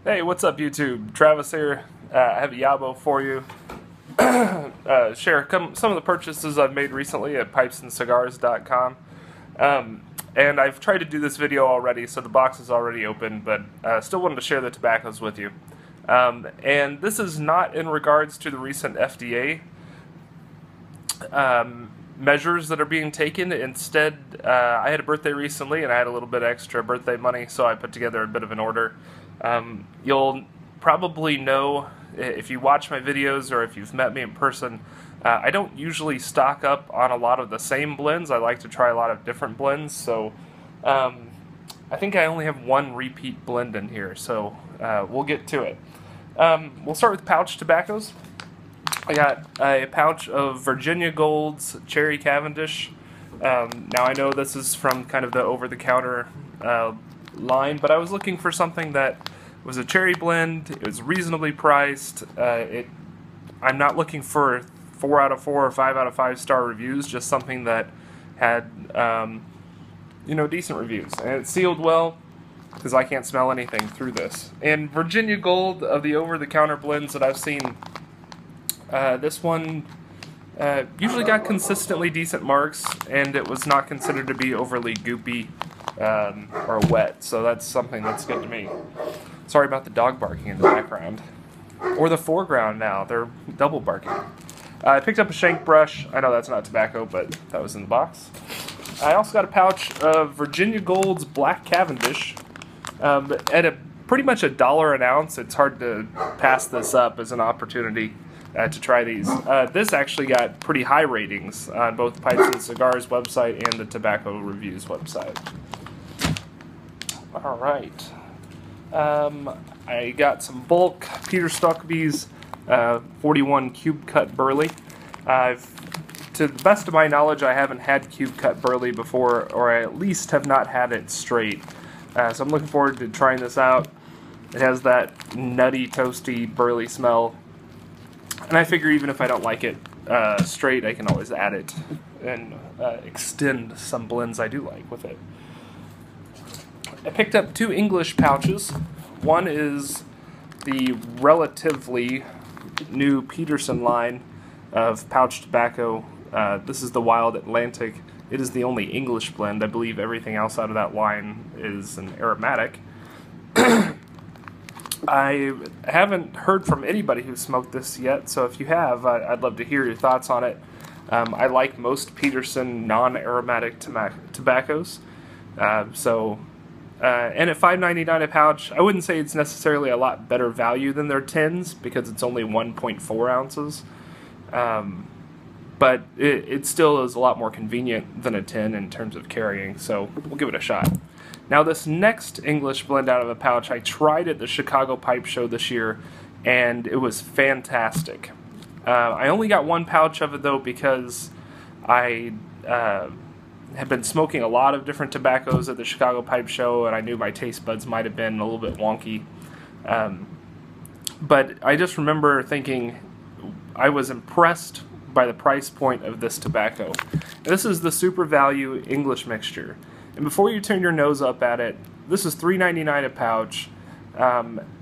Hey, what's up, YouTube? Travis here. I have a YABO for you. Share some of the purchases I've made recently at pipesandcigars.com. And I've tried to do this video already, so the box is already open, but still wanted to share the tobaccos with you. And this is not in regards to the recent FDA measures that are being taken. Instead, I had a birthday recently, and I had a little bit extra birthday money, so I put together a bit of an order. You'll probably know, if you watch my videos or if you've met me in person, I don't usually stock up on a lot of the same blends. I like to try a lot of different blends, so I think I only have one repeat blend in here, so we'll get to it. We'll start with pouch tobaccos. I got a pouch of Virginia Gold's Cherry Cavendish. Now I know this is from kind of the over-the-counter line, but I was looking for something that was a cherry blend. It was reasonably priced. I'm not looking for 4 out of 4 or 5 out of 5 star reviews, just something that had decent reviews, and it sealed well because I can't smell anything through this. And Virginia Gold, of the over-the-counter blends that I've seen, this one usually got consistently decent marks, and it was not considered to be overly goopy or wet, so that's something that's good to me. Sorry about the dog barking in the background. Or the foreground now, they're double barking. I picked up a shank brush. I know that's not tobacco, but that was in the box. I also got a pouch of Virginia Gold's Black Cavendish at pretty much $1 an ounce. It's hard to pass this up as an opportunity to try these. This actually got pretty high ratings on both Pipes and Cigars website and the Tobacco Reviews website. Alright. I got some bulk Peter Stokkebye's 41 cube cut burley. To the best of my knowledge, I haven't had cube cut burley before, or I at least have not had it straight. So I'm looking forward to trying this out. It has that nutty, toasty burley smell. And I figure even if I don't like it straight, I can always add it and extend some blends I do like with it. I picked up 2 English pouches. One is the relatively new Peterson line of pouch tobacco. This is the Wild Atlantic. It is the only English blend. I believe everything else out of that line is an aromatic. I haven't heard from anybody who smoked this yet, so if you have, I'd love to hear your thoughts on it. I like most Peterson non-aromatic tobaccos, and at $5.99 a pouch, I wouldn't say it's necessarily a lot better value than their tins because it's only 1.4 ounces. But it still is a lot more convenient than a tin in terms of carrying, so we'll give it a shot. Now this next English blend out of a pouch, I tried at the Chicago Pipe Show this year, and it was fantastic. I only got 1 pouch of it though because I have been smoking a lot of different tobaccos at the Chicago Pipe Show, and I knew my taste buds might have been a little bit wonky. But I just remember thinking I was impressed by the price point of this tobacco. And this is the Super Value English Mixture. And before you turn your nose up at it, this is $3.99 a pouch.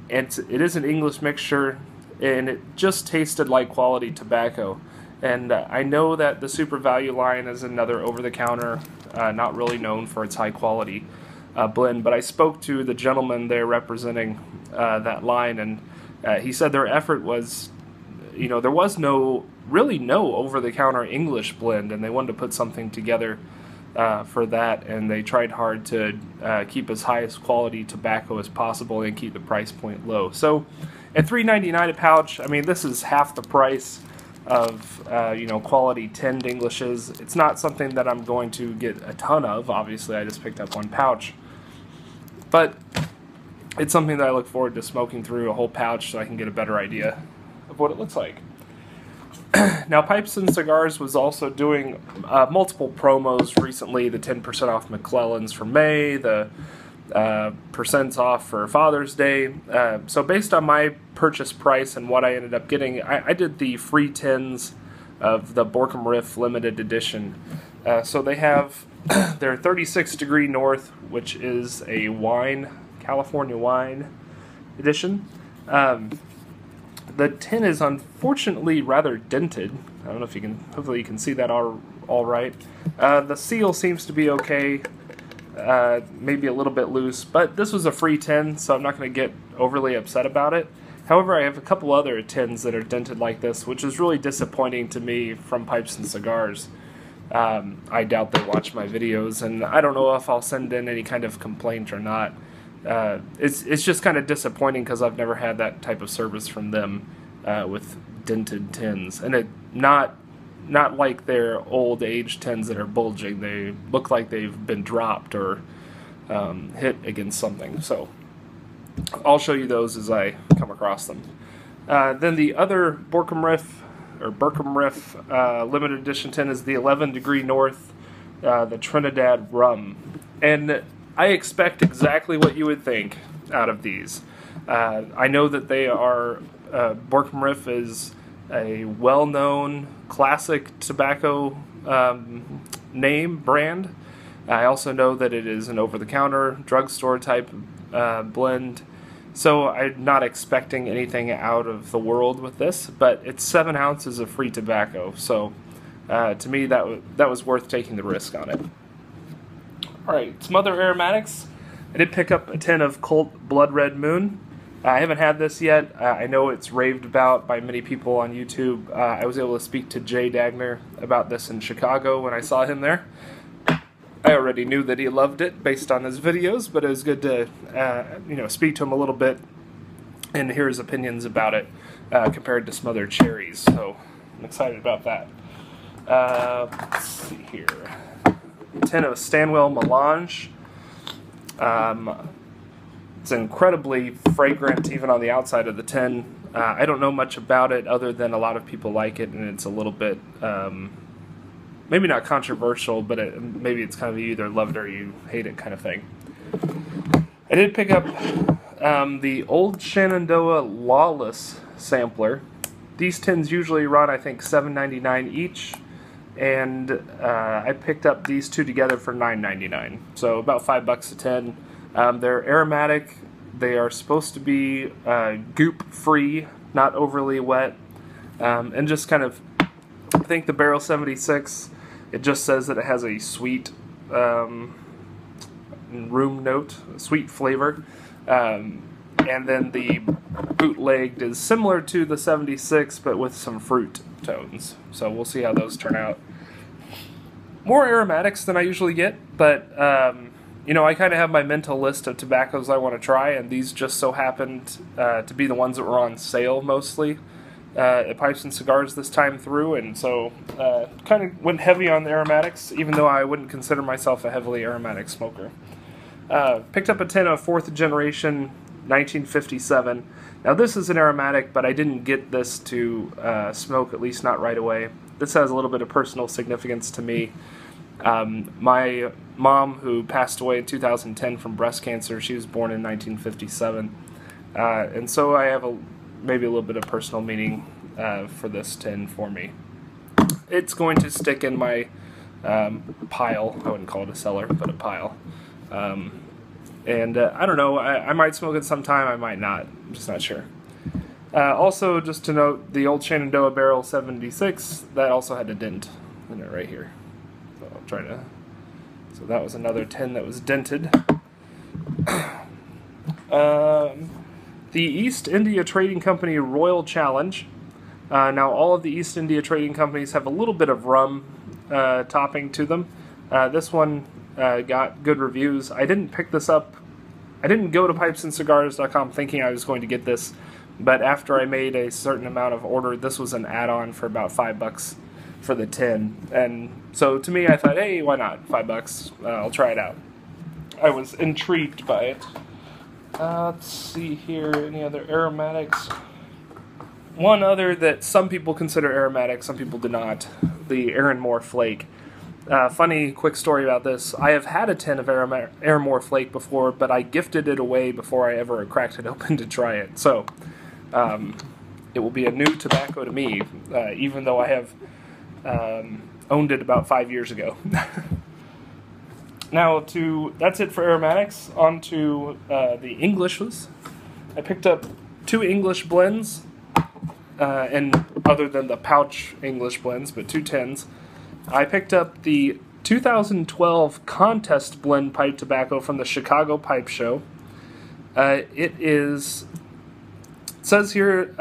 It is an English mixture, and it just tasted like quality tobacco. And I know that the Super Value line is another over-the-counter, not really known for its high-quality blend, but I spoke to the gentleman there representing that line, and he said their effort was, there was really no over-the-counter English blend, and they wanted to put something together for that, and they tried hard to keep as high as quality tobacco as possible and keep the price point low. So at $3.99 a pouch, I mean, this is half the price of quality tinned Englishes. It's not something that I'm going to get a ton of. Obviously, I just picked up 1 pouch, but it's something that I look forward to smoking through a whole pouch so I can get a better idea of what it looks like. Now, Pipes and Cigars was also doing multiple promos recently. The 10% off McClellan's for May, the percents off for Father's Day. So based on my purchase price and what I ended up getting, I did the free tins of the Borkum Riff limited edition. So they have their 36 Degree North, which is a wine, California wine, edition. The tin is unfortunately rather dented. I don't know if you can, hopefully you can see that all right. The seal seems to be okay, maybe a little bit loose, but this was a free tin, so I'm not going to get overly upset about it. However, I have a couple other tins that are dented like this, which is really disappointing to me from Pipes and Cigars. I doubt they watch my videos, and I don't know if I'll send in any kind of complaint or not. It's just kind of disappointing because I've never had that type of service from them with dented tins, and it not like their old age tins that are bulging. They look like they've been dropped or hit against something. So I'll show you those as I come across them. Then the other Borkum Riff limited edition tin is the 11 Degree North, the Trinidad Rum, and I expect exactly what you would think out of these. I know that they are, Borkum Riff is a well-known classic tobacco brand. I also know that it is an over-the-counter, drugstore type blend. So I'm not expecting anything out of the world with this, but it's 7 ounces of free tobacco. So to me, that was worth taking the risk on it. Alright, some other aromatics. I did pick up a tin of Colt Blood Red Moon. I haven't had this yet. I know it's raved about by many people on YouTube. I was able to speak to Jay Dagner about this in Chicago when I saw him there. I already knew that he loved it based on his videos, but it was good to speak to him a little bit and hear his opinions about it compared to some other cherries. So I'm excited about that. Let's see here. Tin of Stanwell Melange. It's incredibly fragrant even on the outside of the tin. I don't know much about it other than a lot of people like it, and it's a little bit maybe not controversial, but maybe it's kind of you either love it or you hate it kind of thing. I did pick up the Old Shenandoah Lawless sampler. These tins usually run, I think, $7.99 each, and I picked up these two together for $9.99, so about $5 a tin. They're aromatic. They are supposed to be goop-free, not overly wet, and just kind of, I think the Barrel 76, it just says that it has a sweet room note, a sweet flavor, and then the bootlegged is similar to the 76, but with some fruit tones. So we'll see how those turn out. More aromatics than I usually get, but I kind of have my mental list of tobaccos I want to try, and these just so happened to be the ones that were on sale mostly at Pipes and Cigars this time through, and so kind of went heavy on the aromatics, even though I wouldn't consider myself a heavily aromatic smoker. Picked up a tin of 4th generation 1957. Now this is an aromatic, but I didn't get this to smoke, at least not right away. This has a little bit of personal significance to me. My mom, who passed away in 2010 from breast cancer, she was born in 1957, and so I have maybe a little bit of personal meaning for this tin for me. It's going to stick in my pile. I wouldn't call it a cellar, but a pile. And I don't know, I might smoke it sometime, I might not. I'm just not sure. Also, just to note, the Old Shenandoah Barrel 76, that also had a dent in it right here. So I'll try to... So that was another tin that was dented. The East India Trading Company Royal Challenge. Now all of the East India Trading Companies have a little bit of rum topping to them. This one got good reviews. I didn't pick this up. I didn't go to pipesandcigars.com thinking I was going to get this, but after I made a certain amount of order, this was an add-on for about $5 for the tin. And so to me, I thought, hey, why not? $5. I'll try it out. I was intrigued by it. Let's see here, any other aromatics? One other that some people consider aromatic, some people do not, the Aaron Moore Flake. Funny quick story about this. I have had a tin of Aaron Moore Flake before, but I gifted it away before I ever cracked it open to try it. So it will be a new tobacco to me, even though I have owned it about 5 years ago. Now, that's it for aromatics. On to the Englishes. I picked up 2 English blends, and other than the pouch English blends, but 2 tins. I picked up the 2012 Contest Blend Pipe Tobacco from the Chicago Pipe Show. It says here,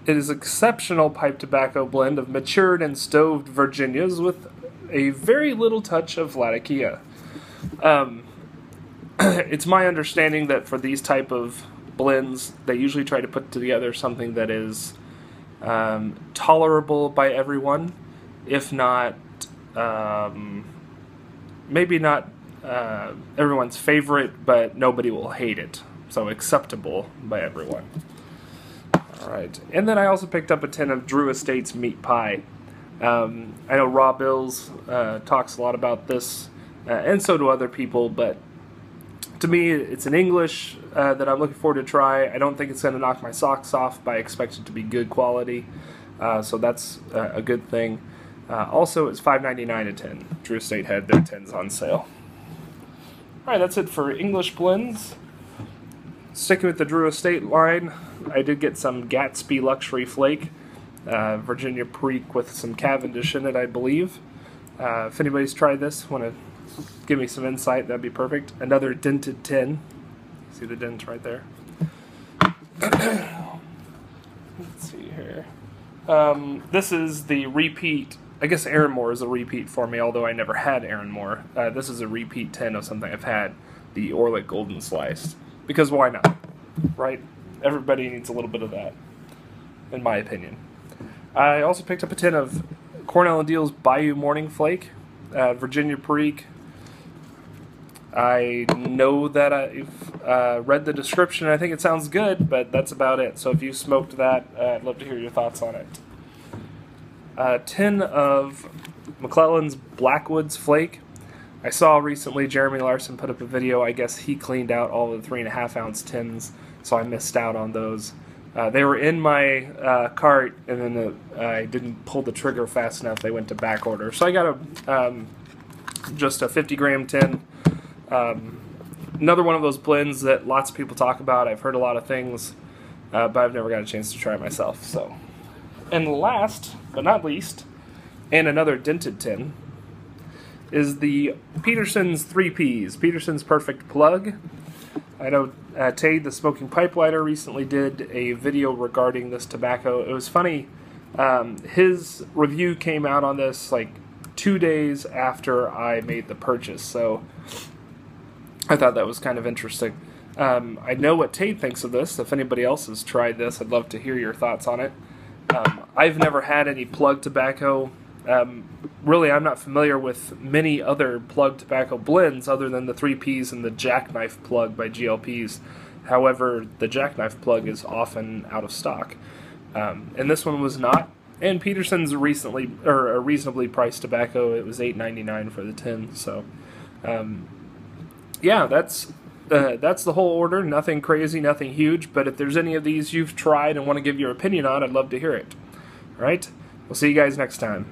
it is exceptional pipe tobacco blend of matured and stoved Virginias with a very little touch of Latakia. It's my understanding that for these type of blends, they usually try to put together something that is tolerable by everyone, if not, maybe not everyone's favorite, but nobody will hate it. So acceptable by everyone. Alright, and then I also picked up a tin of Drew Estate's meat pie. I know Raw Bills talks a lot about this, and so do other people, but to me, it's in English that I'm looking forward to try. I don't think it's going to knock my socks off, but I expect it to be good quality, so that's a good thing. Also, it's $5.99 a tin. Drew Estate had their tins on sale. Alright, that's it for English blends. Sticking with the Drew Estate line, I did get some Gatsby Luxury Flake, Virginia Preak with some Cavendish in it, I believe. If anybody's tried this, want to give me some insight, that'd be perfect. Another dented tin. See the dents right there. Let's see here. This is the repeat. I guess Aaron Moore is a repeat for me, although I never had Aaron Moore. This is a repeat tin of something I've had, the Orlick Golden Sliced. Because why not, right? Everybody needs a little bit of that, in my opinion. I also picked up a tin of Cornell & Deal's Bayou Morning Flake, Virginia Preak. I know that I've read the description. I think it sounds good, but that's about it. So if you smoked that, I'd love to hear your thoughts on it. A tin of McClellan's Blackwoods Flake. I saw recently Jeremy Larson put up a video. I guess he cleaned out all the 3.5 ounce tins, so I missed out on those. They were in my cart, and then I didn't pull the trigger fast enough. They went to back order. So I got just a 50-gram tin. Another one of those blends that lots of people talk about. I've heard a lot of things, but I've never got a chance to try it myself. So, and last but not least, and another dented tin, is the Peterson's 3Ps, Peterson's Perfect Plug. I know Tade, the Smoking Pipe Lighter, recently did a video regarding this tobacco. It was funny. His review came out on this like 2 days after I made the purchase, so I thought that was kind of interesting. I know what Tade thinks of this. If anybody else has tried this, I'd love to hear your thoughts on it. I've never had any plug tobacco. Really, I'm not familiar with many other plug tobacco blends other than the 3Ps and the Jackknife plug by GLPs. However, the Jackknife plug is often out of stock. And this one was not. And Peterson's a reasonably priced tobacco. It was $8.99 for the tin. So, yeah, that's the whole order. Nothing crazy, nothing huge. But if there's any of these you've tried and want to give your opinion on, I'd love to hear it. All right? We'll see you guys next time.